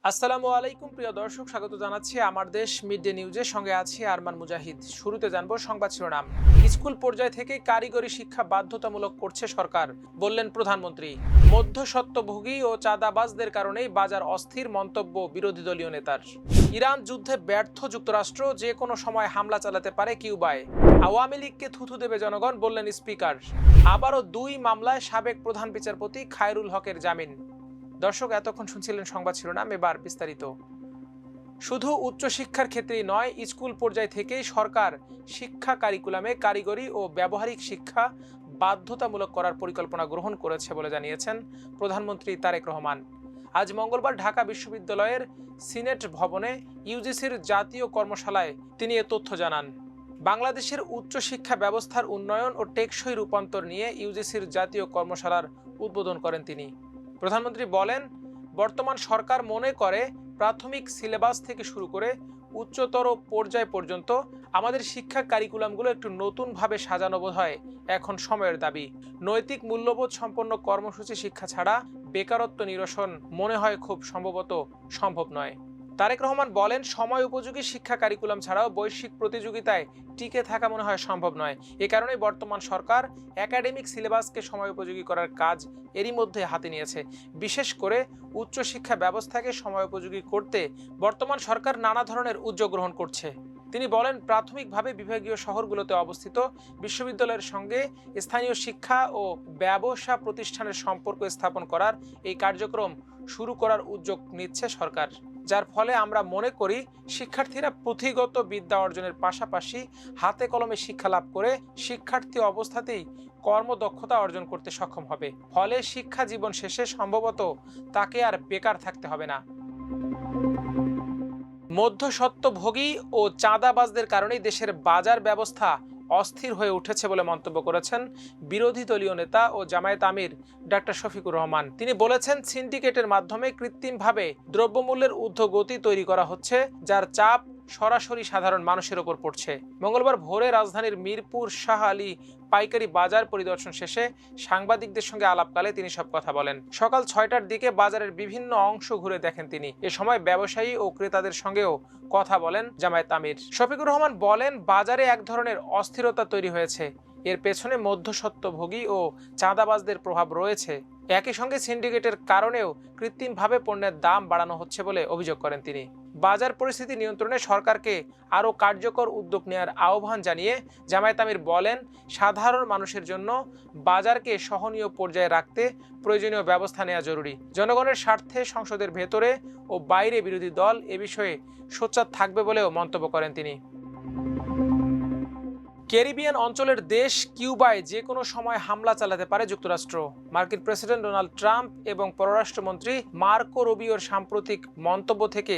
আসসালামু আলাইকুম প্রিয় দর্শক, স্বাগত জানাচ্ছি আমার দেশ মিড ডে নিউজের সঙ্গে আছি আরমান মুজাহিদ। শুরুতে জানবো সংবাদ শিরোনাম। স্কুল পর্যায় থেকে কারিগরি শিক্ষা বাধ্যতামূলক করছে সরকার, বললেন প্রধানমন্ত্রী। মধ্যস্বত্বভোগী ও চাঁদাবাজদের কারণেই বাজার অস্থির, মন্তব্য বিরোধী দলীয় নেতার। ইরান যুদ্ধে ব্যর্থ যুক্তরাষ্ট্র, যে কোনো সময় হামলা চালাতে পারে কিউবায়। আওয়ামী লীগকে থুথু দেবে জনগণ, বললেন স্পিকার। আবারও 2 মামলায় সাবেক প্রধান বিচারপতি খায়রুল হকের জামিন। দর্শক, এতক্ষণ শুনছিলেন সংবাদ শিরোনাম, এবার বিস্তারিত। শুধু উচ্চশিক্ষার ক্ষেত্রেই নয়, স্কুল পর্যায় থেকেই সরকার শিক্ষা কারিকুলামে কারিগরি ও ব্যবহারিক শিক্ষা বাধ্যতামূলক করার পরিকল্পনা গ্রহণ করেছে বলে জানিয়েছেন প্রধানমন্ত্রী তারেক রহমান। আজ মঙ্গলবার ঢাকা বিশ্ববিদ্যালয়ের সিনেট ভবনে ইউজিসির জাতীয় কর্মশালায় তিনি এ তথ্য জানান। বাংলাদেশের উচ্চশিক্ষা ব্যবস্থার উন্নয়ন ও টেকসই রূপান্তর নিয়ে ইউজিসির জাতীয় কর্মশালার উদ্বোধন করেন তিনি। প্রধানমন্ত্রী বলেন, বর্তমান সরকার মনে করে প্রাথমিক সিলেবাস থেকে শুরু করে উচ্চতর পর্যায় পর্যন্ত আমাদের শিক্ষা কারিকুলামগুলো একটু নতুনভাবে সাজানো বোধহয় এখন সময়ের দাবি। নৈতিক মূল্যবোধ সম্পন্ন কর্মসূচি শিক্ষা ছাড়া বেকারত্ব নিরসন মনে হয় খুব সম্ভবত সম্ভব নয়। তারেক রহমান বলেন, সময় উপযোগী শিক্ষা কারিকুলাম ছাড়াও বৈশ্বিক প্রতিযোগিতায় টিকে থাকা মনে হয় সম্ভব নয়। এ কারণেই বর্তমান সরকার একাডেমিক সিলেবাসকে সময় উপযোগী করার কাজ এরই মধ্যে হাতে নিয়েছে। বিশেষ করে উচ্চশিক্ষা ব্যবস্থাকে সময় উপযোগী করতে বর্তমান সরকার নানা ধরনের উদ্যোগ গ্রহণ করছে। তিনি বলেন, প্রাথমিকভাবে বিভাগীয় শহরগুলোতে অবস্থিত বিশ্ববিদ্যালয়ের সঙ্গে স্থানীয় শিক্ষা ও ব্যবসা প্রতিষ্ঠানের সম্পর্ক স্থাপন করার এই কার্যক্রম শুরু করার উদ্যোগ নিচ্ছে সরকার, যার ফলে আমরা মনে করি শিক্ষার্থীরা পুঁথিগত বিদ্যা অর্জনের পাশাপাশি হাতে কলমে শিক্ষা লাভ করে শিক্ষার্থী অবস্থাতেই কর্মদক্ষতা অর্জন করতে সক্ষম হবে। ফলে শিক্ষা জীবন শেষে সম্ভবত তাকে আর বেকার থাকতে হবে না। মধ্যস্বত্বভোগী ও চাঁদাবাজদের কারণেই দেশের বাজার ব্যবস্থা অস্থির হয়ে উঠেছে বলে মন্তব্য করেছেন বিরোধী দলীয় নেতা ও জামায়াত আমির ডক্টর শফিকুর রহমান। তিনি বলেছেন, সিন্ডিকেটের মাধ্যমে কৃত্রিমভাবে দ্রব্যমূল্যের ঊর্ধ্বগতি তৈরি করা হচ্ছে, যার চাপ সরাসরি সাধারণ মানুষের ওপর পড়ছে। মঙ্গলবার ভোরে রাজধানীর মিরপুর শাহ আলী পাইকারি বাজার পরিদর্শন শেষে সাংবাদিকদের সঙ্গে আলাপকালে তিনি সব কথা বলেন। সকাল 6টার দিকে বাজারের বিভিন্ন অংশ ঘুরে দেখেন তিনি। এ সময় ব্যবসায়ী ও ক্রেতাদের সঙ্গেও কথা বলেন জামায়াত আমির। শফিকুর রহমান বলেন, বাজারে এক ধরনের অস্থিরতা তৈরি হয়েছে। এর পেছনে মধ্যস্বত্বভোগী ও চাঁদাবাজদের প্রভাব রয়েছে। একই সঙ্গে সিন্ডিকেটের কারণেও কৃত্রিমভাবে পণ্যের দাম বাড়ানো হচ্ছে বলে অভিযোগ করেন তিনি। বাজার পরিস্থিতি নিয়ন্ত্রণে সরকারকে আরও কার্যকর উদ্যোগ নেওয়ার আহ্বান জানিয়ে জামায়াত আমির বলেন, সাধারণ মানুষের জন্য বাজারকে সহনীয় পর্যায়ে রাখতে প্রয়োজনীয় ব্যবস্থা নেওয়া জরুরি। জনগণের স্বার্থে সংসদের ভেতরে ও বাইরে বিরোধী দল এ বিষয়ে সোচ্চার থাকবে বলেও মন্তব্য করেন তিনি। ক্যারিবিয়ান অঞ্চলের দেশ কিউবায় যে কোনো সময় হামলা চালাতে পারে যুক্তরাষ্ট্র। মার্কিন প্রেসিডেন্ট ডোনাল্ড ট্রাম্প এবং পররাষ্ট্রমন্ত্রী মার্কো রুবিওর সাম্প্রতিক মন্তব্য থেকে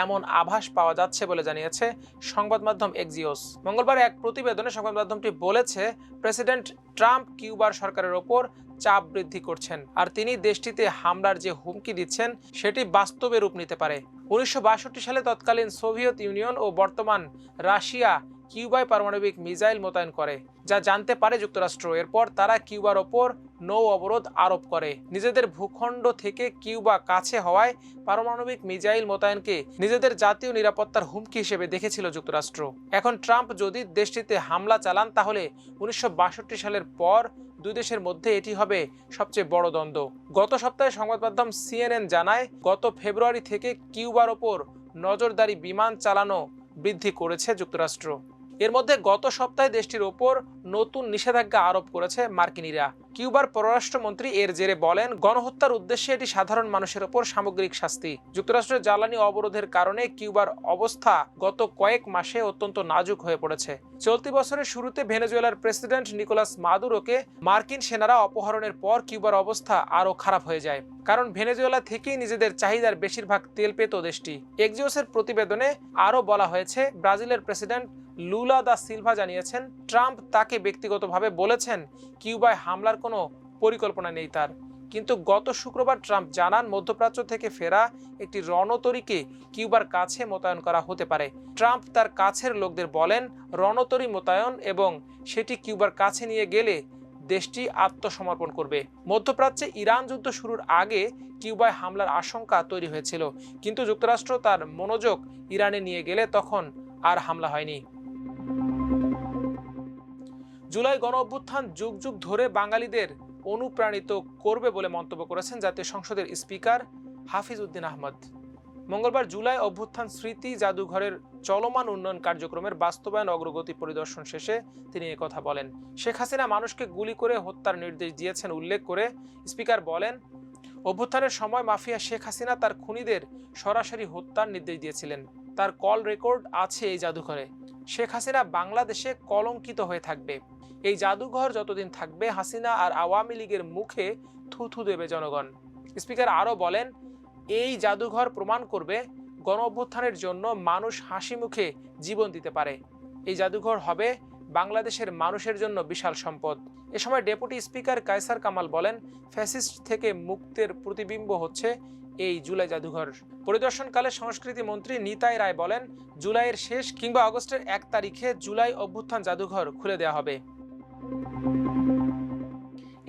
এমন আভাস পাওয়া যাচ্ছে বলে জানিয়েছে সংবাদ মাধ্যম এক্সিওস। মঙ্গলবার এক প্রতিবেদনে সংবাদ মাধ্যমটি বলেছে, প্রেসিডেন্ট ট্রাম্প কিউবার সরকারের ওপর চাপ বৃদ্ধি করছেন, আর তিনি দেশটিতে হামলার যে হুমকি দিচ্ছেন সেটি বাস্তবে রূপ নিতে পারে। 1962 সালে তৎকালীন সোভিয়েত ইউনিয়ন ও বর্তমান রাশিয়া কিউবায় পারমাণবিক মিসাইল মোতায়েন করে, যা জানতে পারে যুক্তরাষ্ট্র। এরপর তারা কিউবার ওপর নৌ অবরোধ আরোপ করে। নিজেদের ভূখণ্ড থেকে কিউবা কাছে হওয়ায় পারমাণবিক মিসাইল মোতায়েনকে নিজেদের জাতীয় নিরাপত্তার হুমকি হিসেবে দেখেছিল যুক্তরাষ্ট্র। এখন ট্রাম্প যদি দেশটিতে হামলা চালান, তাহলে 1962 সালের পর দুই দেশের মধ্যে এটি হবে সবচেয়ে বড় দ্বন্দ্ব। গত সপ্তাহে সংবাদ মাধ্যম CNN জানায়, গত ফেব্রুয়ারি থেকে কিউবার ওপর নজরদারি বিমান চালানো বৃদ্ধি করেছে যুক্তরাষ্ট্র। এর মধ্যে গত সপ্তাহে দেশটির ওপর নতুন নিষেধাজ্ঞা আরোপ করেছে মার্কিনিরা। কিউবার পররাষ্ট্রমন্ত্রী এর জেরে বলেন, গণহত্যার উদ্দেশ্যে এটি সাধারণ মানুষের ওপর সামগ্রিক শাস্তি। যুক্তরাষ্ট্রের জ্বালানি অবরোধের কারণে কিউবার অবস্থা গত কয়েক মাসে অত্যন্ত নাজুক হয়ে পড়েছে। চলতি বছরের শুরুতে ভেনেজুয়েলার প্রেসিডেন্ট নিকোলাস মাদুরোকে মার্কিন সেনারা অপহরণের পর কিউবার অবস্থা আরও খারাপ হয়ে যায়, কারণ ভেনেজুয়েলা থেকেই নিজেদের চাহিদার বেশিরভাগ তেল পেত দেশটি। এক্সিওসের প্রতিবেদনে আরও বলা হয়েছে, ব্রাজিলের প্রেসিডেন্ট লুলা দা সিলভা জানিয়েছেন, ট্রাম্প তাকে ব্যক্তিগতভাবে বলেছেন কিউবায় হামলার কোনো পরিকল্পনা নেই তার। কিন্তু গত শুক্রবার ট্রাম্প জানান, মধ্যপ্রাচ্য থেকে ফেরা একটি রণতরীকে কিউবার কাছে মোতায়েন করা হতে পারে। ট্রাম্প তার কাছের লোকদের বলেন, রণতরী মোতায়েন এবং সেটি কিউবার কাছে নিয়ে গেলে দেশটি আত্মসমর্পণ করবে। মধ্যপ্রাচ্যে ইরান যুদ্ধ শুরুর আগে কিউবায় হামলার আশঙ্কা তৈরি হয়েছিল, কিন্তু যুক্তরাষ্ট্র তার মনোযোগ ইরানে নিয়ে গেলে তখন আর হামলা হয়নি। জুলাই গণ অভ্যুত্থান যুগ যুগ ধরে বাঙালিদের অনুপ্রাণিত করবে বলে মন্তব্য করেছেন জাতীয় সংসদের স্পিকার হাফিজ উদ্দিন আহমদ। মঙ্গলবার জুলাই অভ্যুত্থান স্মৃতি জাদুঘরের চলমান উন্নয়ন কার্যক্রমের বাস্তবায়ন অগ্রগতি পরিদর্শন শেষে তিনি একথা বলেন। শেখ হাসিনা মানুষকে গুলি করে হত্যার নির্দেশ দিয়েছেন উল্লেখ করে স্পিকার বলেন, অভ্যুত্থানের সময় মাফিয়া শেখ হাসিনা তার খুনিদের সরাসরি হত্যার নির্দেশ দিয়েছিলেন। তার কল রেকর্ড আছে এই জাদুঘরে। শেখ হাসিনা বাংলাদেশে কলঙ্কিত হয়ে থাকবে। এই জাদুঘর যতদিন থাকবে, হাসিনা আর আওয়ামী লীগের মুখে থুথু দেবে জনগণ। স্পিকার আরও বলেন, এই জাদুঘর প্রমাণ করবে গণ অভ্যুত্থানের জন্য মানুষ হাসি মুখে জীবন দিতে পারে। এই জাদুঘর হবে বাংলাদেশের মানুষের জন্য বিশাল সম্পদ। এ সময় ডেপুটি স্পিকার কায়সার কামাল বলেন, ফ্যাসিস্ট থেকে মুক্তের প্রতিবিম্ব হচ্ছে এই জুলাই জাদুঘর। পরিদর্শনকালে সংস্কৃতি মন্ত্রী নিতাই রায় বলেন, জুলাইয়ের শেষ কিংবা আগস্টের 1 তারিখে জুলাই অভ্যুত্থান জাদুঘর খুলে দেওয়া হবে।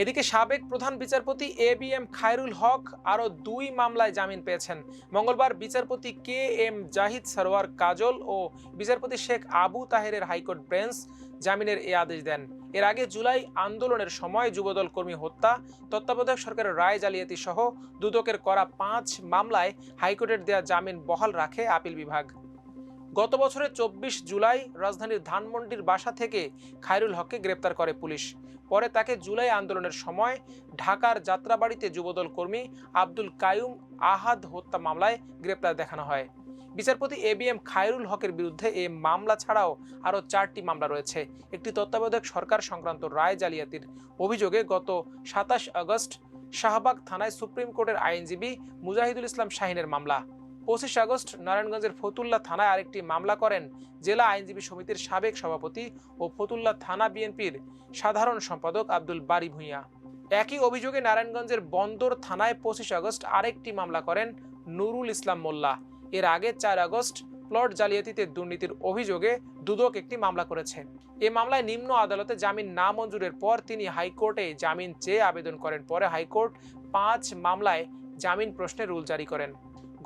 এদিকে সাবেক প্রধান বিচারপতি এবিএম খায়রুল হক আরও 2 মামলায় জামিন পেয়েছেন। মঙ্গলবার বিচারপতি KM জাহিদ সরওয়ার কাজল ও বিচারপতি শেখ আবু তাহেরের হাইকোর্ট বেঞ্চ জামিনের এ আদেশ দেন। এর আগে জুলাই আন্দোলনের সময় যুবদল কর্মী হত্যা, তত্ত্বাবধায়ক সরকারের রায় জালিয়াতি সহ দুদকের করা 5 মামলায় হাইকোর্টের দেয়া জামিন বহাল রাখে আপিল বিভাগ। গত বছরের 24 জুলাই রাজধানীর ধানমন্ডির বাসা থেকে খায়রুল হককে গ্রেপ্তার করে পুলিশ। পরে তাকে জুলাই আন্দোলনের সময় ঢাকার যাত্রাবাড়িতে যুবদল কর্মী আব্দুল কাইয়ুম আহাদ হত্যা মামলায় গ্রেপ্তার দেখানো হয়। বিচারপতি এবিএম খায়রুল হকের বিরুদ্ধে এই মামলা ছাড়াও আরও 4টি মামলা রয়েছে। একটি তত্ত্বাবধায়ক সরকার সংক্রান্ত রায় জালিয়াতির অভিযোগে গত 27 আগস্ট শাহবাগ থানায় সুপ্রিম কোর্টের আইনজীবী মুজাহিদুল ইসলাম শাহিনের মামলা। 25 আগস্ট নারায়ণগঞ্জের ফতুল্লা থানায় আরেকটি মামলা করেন জেলা আইনজীবী সমিতির সাবেক সভাপতি ও ফতুল্লা থানা বিএনপির সাধারণ সম্পাদক আব্দুল বারী ভূঁইয়া। একই অভিযোগে নারায়ণগঞ্জের বন্দর থানায় 25 আগস্ট আরেকটি মামলা করেন নুরুল ইসলাম মোল্লা। এর আগে 4 আগস্ট প্লট জালিয়াতিতে দুর্নীতির অভিযোগে দুদক একটি মামলা করেছে। এই মামলায় নিম্ন আদালতে জামিন না মঞ্জুরের পর তিনি হাইকোর্টে জামিন চেয়ে আবেদন করেন। পরে হাইকোর্ট 5 মামলায় জামিন প্রশ্নে রুল জারি করেন।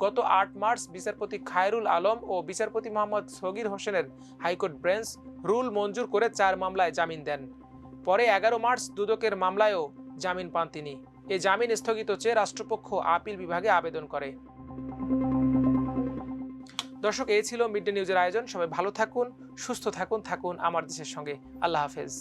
গত 8 মার্চ বিচারপতি খায়রুল আলম ও বিচারপতি মোহাম্মদ সগির হোসেনের হাইকোর্ট বেঞ্চ রুল মঞ্জুর করে 4 মামলায় জামিন দেন। পরে 11 মার্চ দুদকের মামলায়ও জামিন পান তিনি। এই জামিন স্থগিত চেয়ে রাষ্ট্রপক্ষ আপিল বিভাগে আবেদন করে। দর্শক, এই ছিল মিড ডে নিউজের আয়োজন। সবাই ভালো থাকুন, সুস্থ থাকুন আমার দেশের সঙ্গে। আল্লাহ হাফেজ।